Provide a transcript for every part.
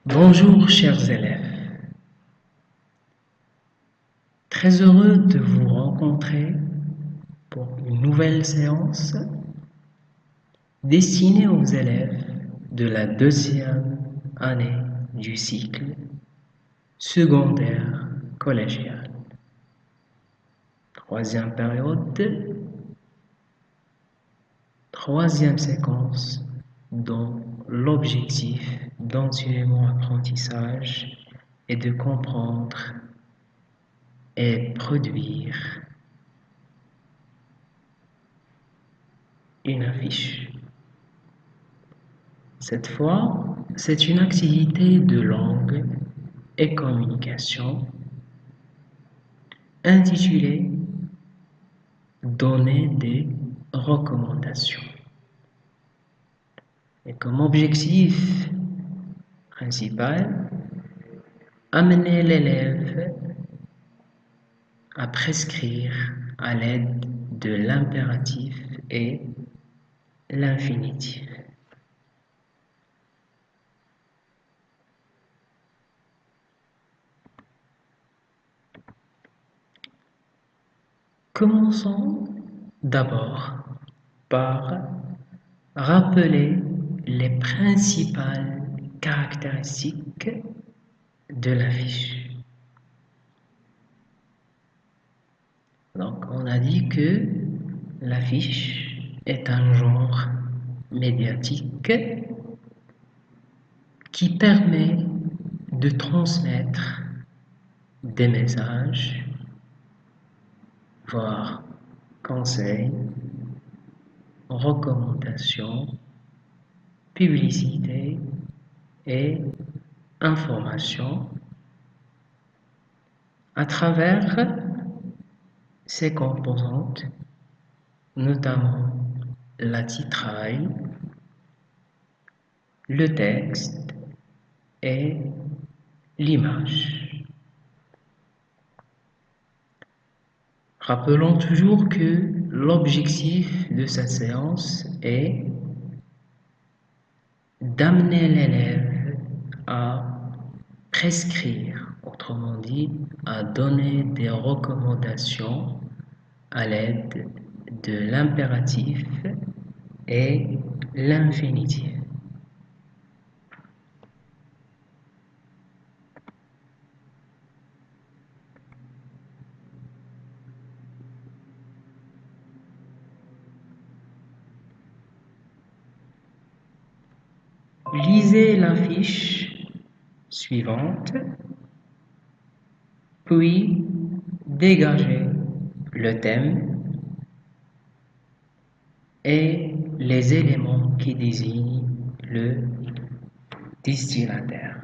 Bonjour chers élèves, très heureux de vous rencontrer pour une nouvelle séance destinée aux élèves de la deuxième année du cycle secondaire collégial. Troisième période, troisième séquence dont l'objectif d'enseignement-apprentissage est de comprendre et produire une affiche. Cette fois, c'est une activité de langue et communication intitulée Donner des recommandations. Et comme objectif principal, amener l'élève à prescrire à l'aide de l'impératif et l'infinitif. Commençons d'abord par rappeler les principales caractéristiques de l'affiche. Donc, on a dit que l'affiche est un genre médiatique qui permet de transmettre des messages, voire conseils, recommandations, publicités et informations à travers ses composantes, notamment la titraille, le texte et l'image. Rappelons toujours que l'objectif de cette séance est d'amener l'élève à prescrire, autrement dit, à donner des recommandations à l'aide de l'impératif et l'infinitif. Lisez la fiche suivante, puis dégagez le thème et les éléments qui désignent le destinataire.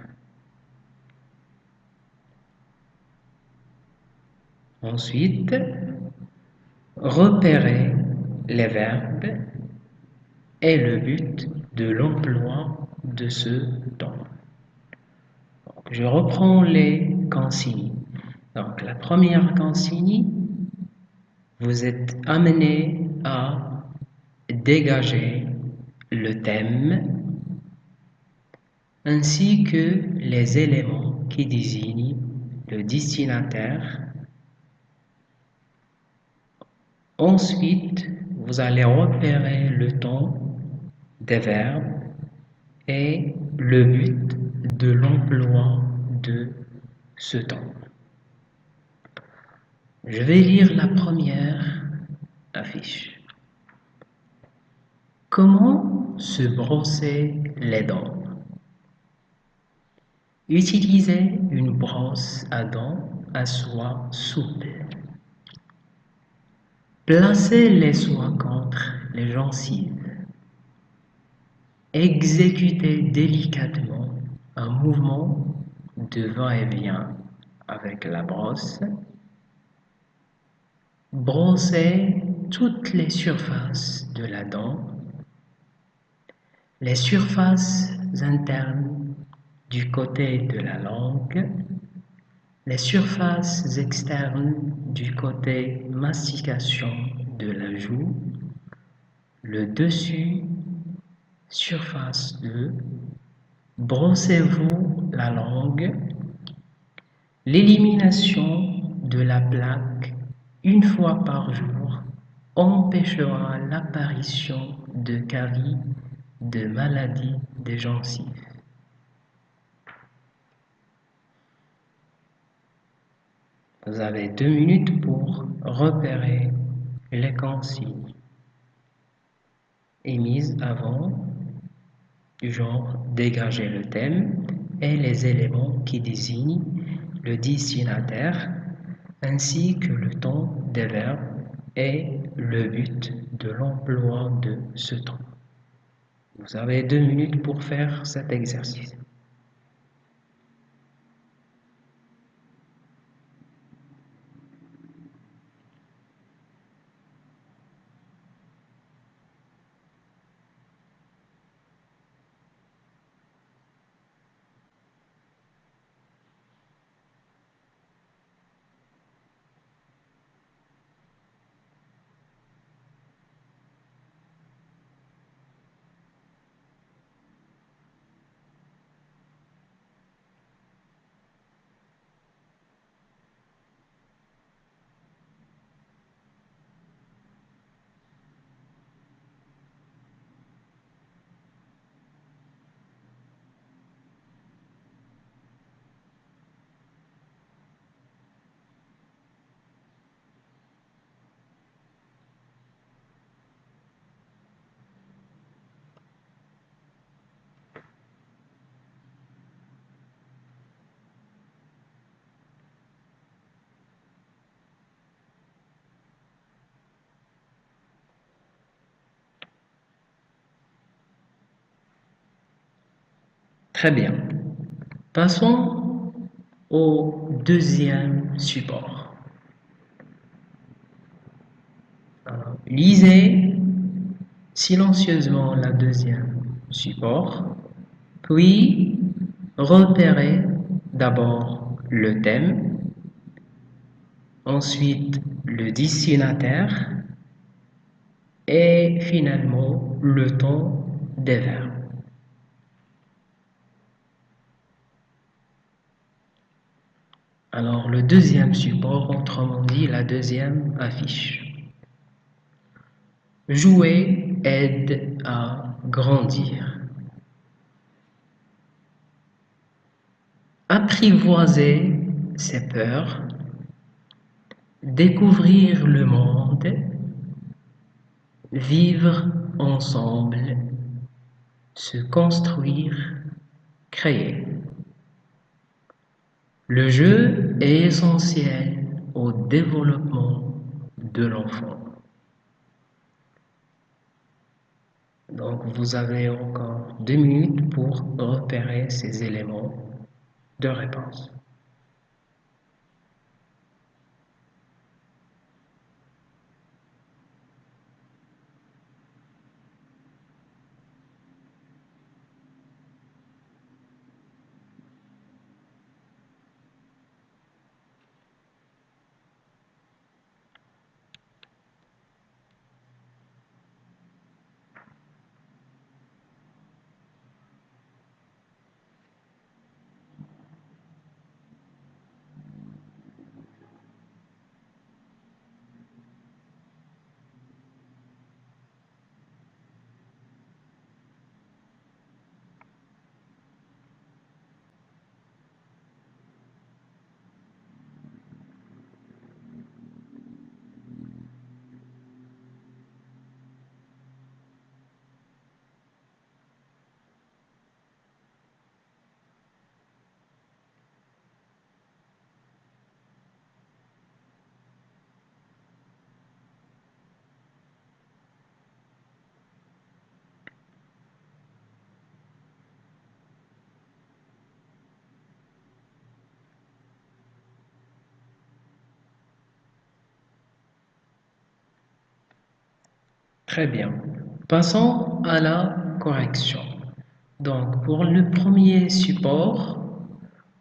Ensuite, repérez les verbes et le but de l'emploi de ce temps. Donc, je reprends les consignes. Donc, la première consigne, vous êtes amené à dégager le thème ainsi que les éléments qui désignent le destinataire. Ensuite, vous allez repérer le ton des verbes et le but de l'emploi de ce temps. Je vais lire la première affiche. Comment se brosser les dents? Utilisez une brosse à dents à soie souple. Placez les soies contre les gencives. Exécutez délicatement un mouvement de va-et-vient avec la brosse. Brossez toutes les surfaces de la dent, les surfaces internes du côté de la langue, les surfaces externes du côté mastication de la joue, le dessus, surface 2, brossez-vous la langue, l'élimination de la plaque une fois par jour empêchera l'apparition de caries, de maladies des gencives. Vous avez 2 minutes pour repérer les consignes émises avant, du genre dégager le thème et les éléments qui désignent le destinataire, ainsi que le temps des verbes et le but de l'emploi de ce temps. Vous avez 2 minutes pour faire cet exercice. Très bien. Passons au deuxième support. Alors, lisez silencieusement la deuxième support, puis repérez d'abord le thème, ensuite le destinataire et finalement le temps des verbes. Alors le deuxième support, autrement dit la deuxième affiche. Jouer aide à grandir. Apprivoiser ses peurs, découvrir le monde, vivre ensemble, se construire, créer. Le jeu est essentiel au développement de l'enfant. Donc vous avez encore 2 minutes pour repérer ces éléments de réponse. Très bien. Passons à la correction. Donc, pour le premier support,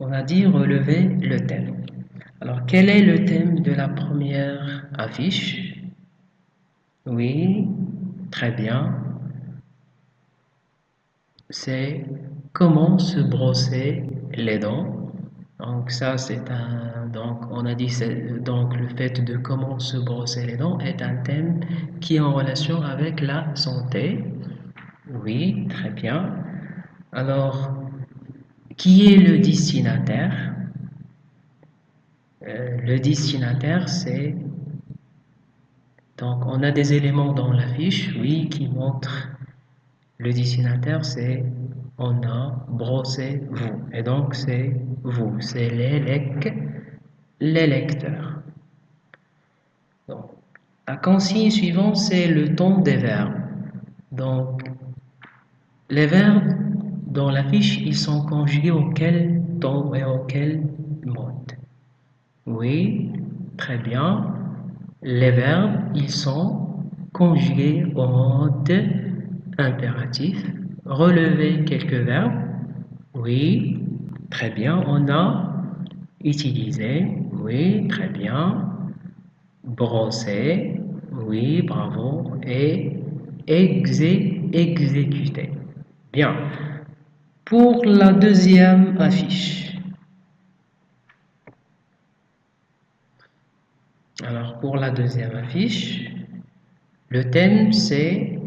on a dit relever le thème. Alors, quel est le thème de la première affiche? Oui, très bien. C'est comment se brosser les dents. Donc ça c'est donc on a dit donc le fait de comment se brosser les dents est un thème qui est en relation avec la santé. Oui, très bien. Alors, qui est le destinataire? Le destinataire, c'est... Donc, on a des éléments dans la fiche, oui, qui montrent le destinataire, c'est on a brossé vous. Et donc, c'est vous, c'est les lecteurs. Donc, la consigne suivante, c'est le ton des verbes. Donc, les verbes dans la fiche, ils sont conjugués auquel ton et auquel mode. Oui, très bien. Les verbes, ils sont conjugués au mode impératif. Relevez quelques verbes. Oui, très bien. On a utilisé. Oui, très bien. Brosser. Oui, bravo. Et exécuter. Bien. Pour la deuxième affiche. Alors, pour la deuxième affiche, le thème c'est,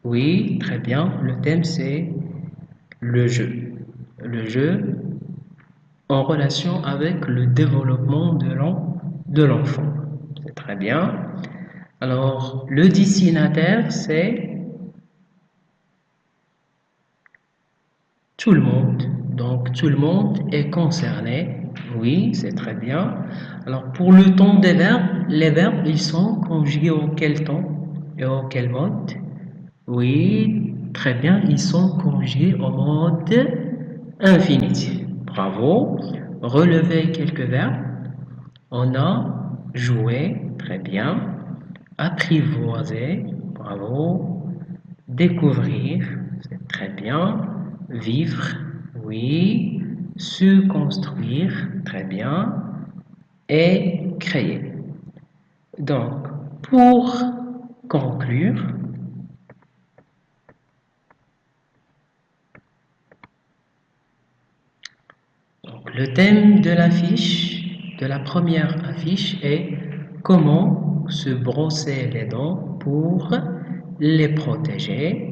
oui, très bien, le thème c'est le jeu. Le jeu en relation avec le développement de l'enfant. C'est très bien. Alors, le destinataire c'est tout le monde. Donc, tout le monde est concerné. Oui, c'est très bien. Alors, pour le ton des verbes, les verbes, ils sont conjugués auquel ton et auquel mode? Oui, très bien, ils sont conjugués au mode infinitif. Bravo. Relevez quelques verbes. On a joué, très bien. Apprivoiser, bravo. Découvrir, c'est très bien. Vivre, oui. Se construire, très bien. Et créer. Donc, pour conclure, donc, le thème de l'affiche, de la première affiche est comment se brosser les dents pour les protéger.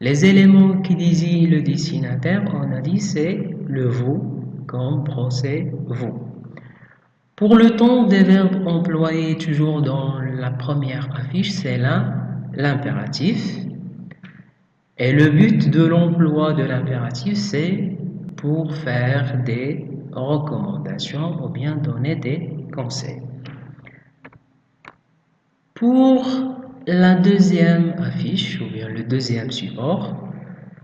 Les éléments qui désignent le destinataire, on a dit, c'est le vous, comme brosser vous. Pour le temps des verbes employés toujours dans la première affiche, c'est l'impératif. Et le but de l'emploi de l'impératif, c'est pour faire des recommandations ou bien donner des conseils. Pour la deuxième affiche ou bien le deuxième support,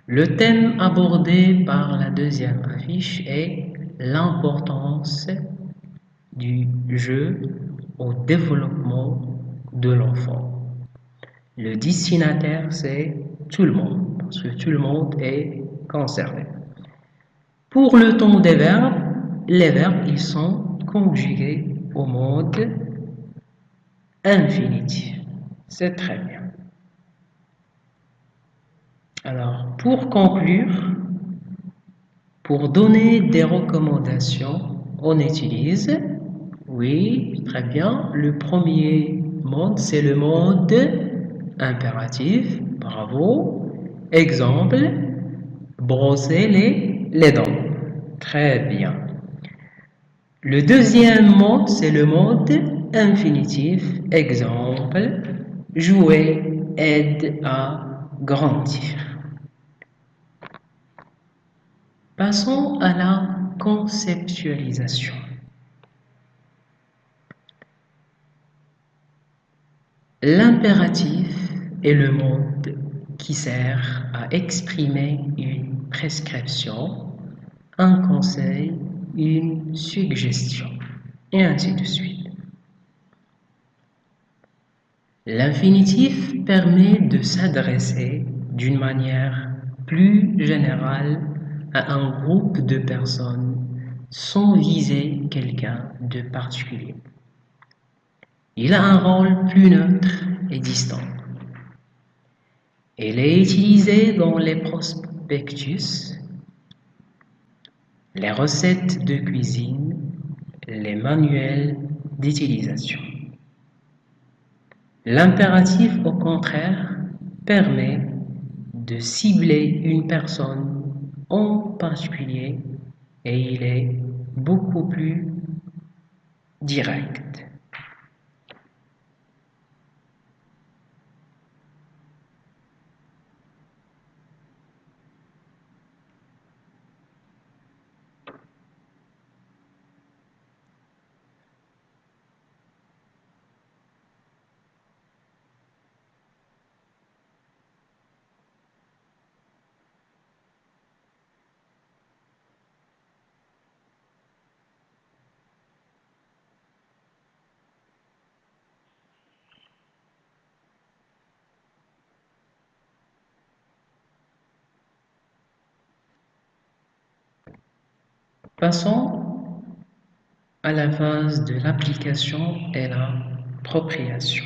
le thème abordé par la deuxième affiche est l'importance du jeu au développement de l'enfant. Le destinataire, c'est tout le monde, parce que tout le monde est concerné. Pour le ton des verbes, les verbes, ils sont conjugués au mode infinitif. C'est très bien. Alors, pour conclure, pour donner des recommandations, on utilise, oui, très bien, le premier mode, c'est le mode impératif. Bravo. Exemple, brosser les dents. Très bien. Le deuxième mode, c'est le mode infinitif. Exemple, jouer aide à grandir. Passons à la conceptualisation. L'impératif est le mode qui sert à exprimer une prescription, un conseil, une suggestion, et ainsi de suite. L'infinitif permet de s'adresser d'une manière plus générale à un groupe de personnes sans viser quelqu'un de particulier. Il a un rôle plus neutre et distant. Il est utilisé dans les prospectus, les recettes de cuisine, les manuels d'utilisation. L'impératif, au contraire, permet de cibler une personne en particulier et il est beaucoup plus direct. Passons à la phase de l'application et l'appropriation.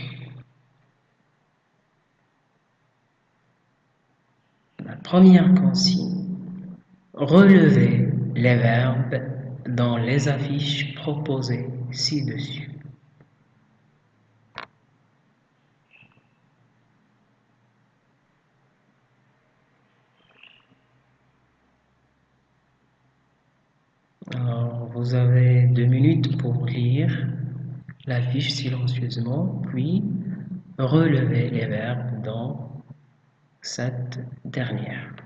La première consigne, relevez les verbes dans les affiches proposées ci-dessus. Alors, vous avez 2 minutes pour lire la fiche silencieusement, puis relevez les verbes dans cette dernière.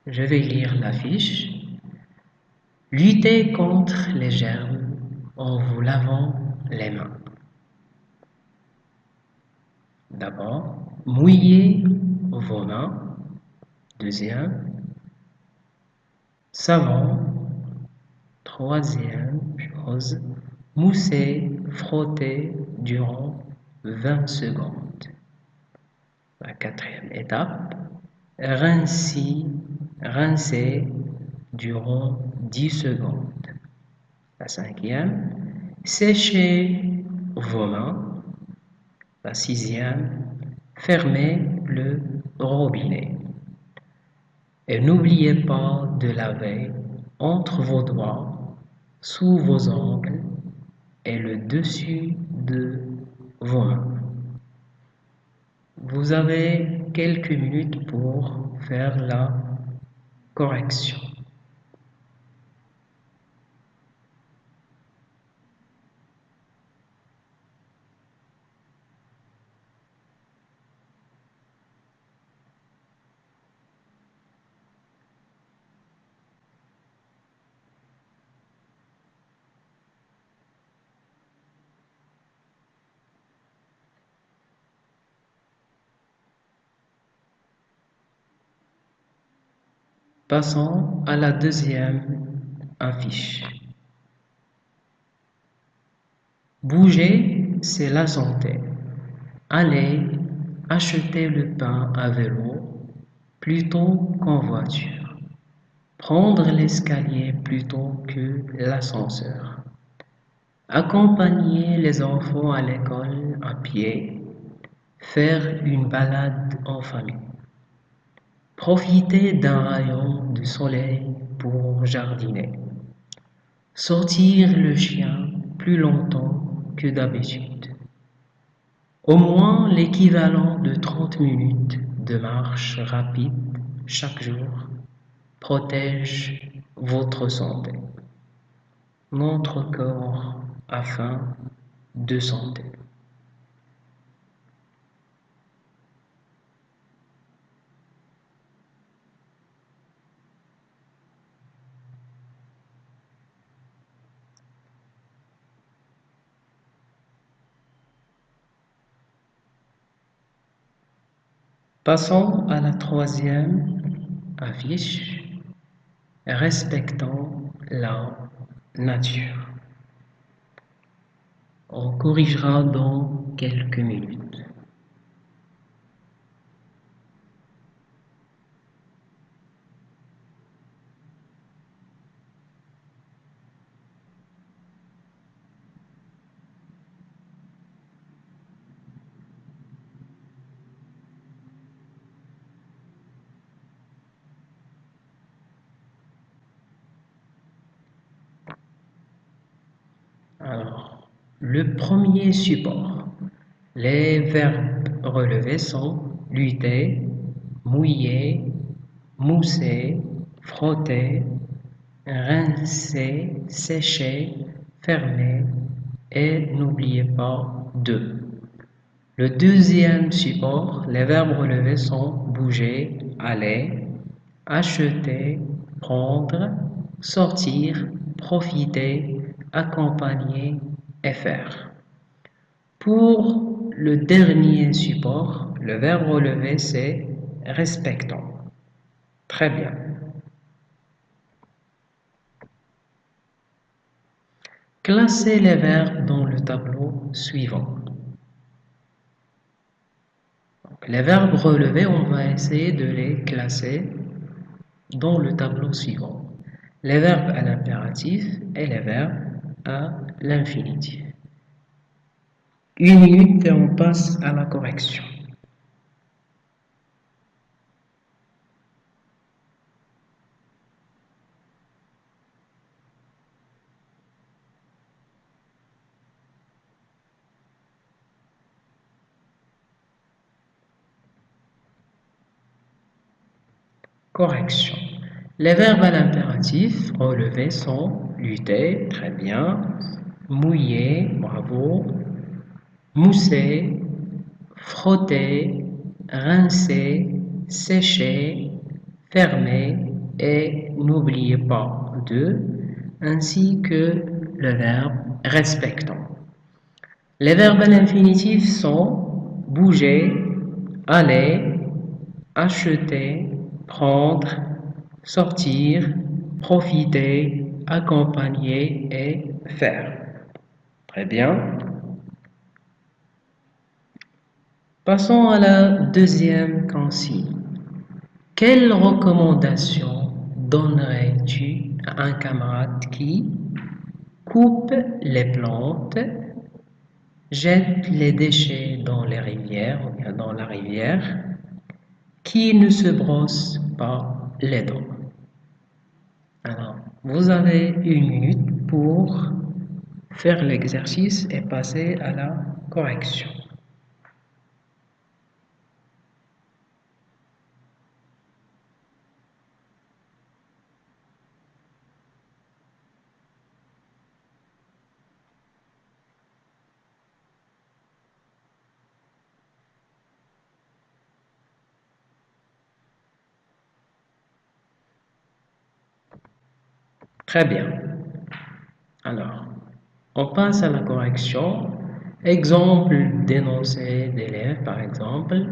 Je vais lire la fiche. Luttez contre les germes en vous lavant les mains. D'abord, mouillez vos mains. Deuxième, savon. Troisième chose, moussez, frottez durant 20 secondes. La quatrième étape, rincez durant 10 secondes. La cinquième, séchez vos mains. La sixième, fermez le robinet. Et n'oubliez pas de laver entre vos doigts, sous vos ongles et le dessus de vos mains. Vous avez quelques minutes pour faire la correction. Passons à la deuxième affiche. Bouger, c'est la santé. Allez acheter le pain à vélo plutôt qu'en voiture. Prendre l'escalier plutôt que l'ascenseur. Accompagner les enfants à l'école à pied. Faire une balade en famille. Profiter d'un rayon de soleil pour jardiner. Sortir le chien plus longtemps que d'habitude. Au moins l'équivalent de 30 minutes de marche rapide chaque jour protège votre santé, notre corps afin de santé. Passons à la troisième affiche, respectant la nature. On corrigera dans quelques minutes. Le premier support. Les verbes relevés sont lutter, mouiller, mousser, frotter, rincer, sécher, fermer et n'oubliez pas de. Le deuxième support, les verbes relevés sont bouger, aller, acheter, prendre, sortir, profiter, accompagner et faire. Pour le dernier support, le verbe relevé c'est respectant. Très bien. Classez les verbes dans le tableau suivant. Donc, les verbes relevés, on va essayer de les classer dans le tableau suivant. Les verbes à l'impératif et les verbes à l'infinitif. 1 minute et on passe à la correction. Correction. Les verbes à l'impératif relevés sont lutter, très bien, mouiller, bravo, mousser, frotter, rincer, sécher, fermer et n'oubliez pas de, ainsi que le verbe respectant. Les verbes à l'infinitif sont bouger, aller, acheter, prendre, sortir, profiter, accompagner et faire. Très bien. Passons à la deuxième consigne. Quelle recommandation donnerais-tu à un camarade qui coupe les plantes, jette les déchets dans les rivières ou bien dans la rivière, qui ne se brosse pas les dents? Alors, vous avez 1 minute pour faire l'exercice et passer à la correction. Très bien. Alors, on passe à la correction. Exemple d'énoncé d'élève, par exemple.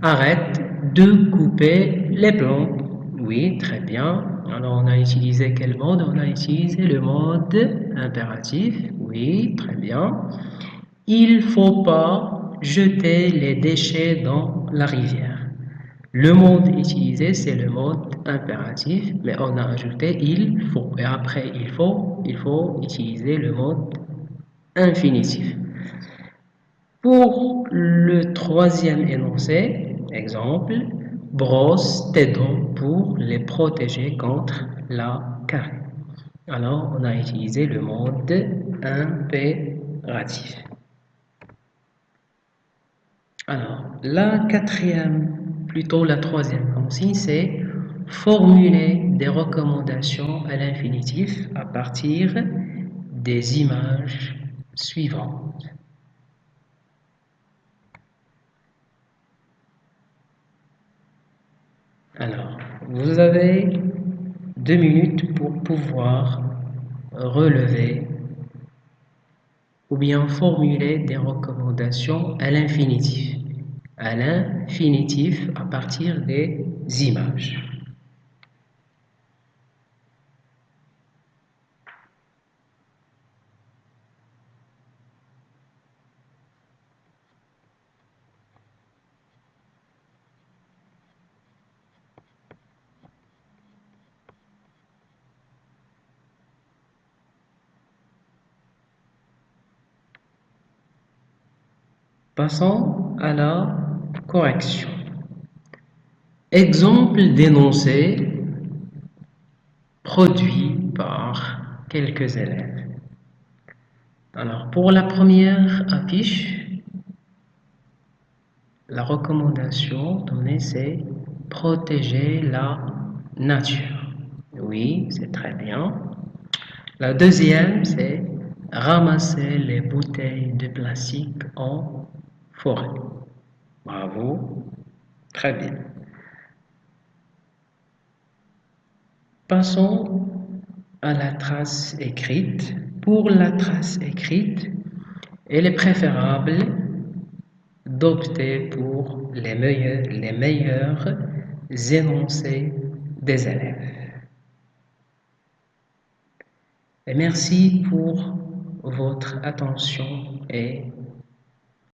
Arrête de couper les plantes. Oui, très bien. Alors, on a utilisé quel mode? On a utilisé le mode impératif. Oui, très bien. Il ne faut pas jeter les déchets dans la rivière. Le mode utilisé, c'est le mode impératif, mais on a ajouté il faut. Et après il faut utiliser le mode infinitif. Pour le troisième énoncé, exemple, brosse tes dents pour les protéger contre la carie. Alors, on a utilisé le mode impératif. Alors, la troisième consigne, c'est formuler des recommandations à l'infinitif à partir des images suivantes. Alors, vous avez 2 minutes pour pouvoir relever ou bien formuler des recommandations à l'infinitif. À l'infinitif à partir des images. Passons à la correction. Exemple d'énoncé produit par quelques élèves. Alors, pour la première affiche, la recommandation donnée, c'est protéger la nature. Oui, c'est très bien. La deuxième, c'est ramasser les bouteilles de plastique en forêt. Bravo, très bien. Passons à la trace écrite. Pour la trace écrite, il est préférable d'opter pour les meilleurs énoncés des élèves. Et merci pour votre attention et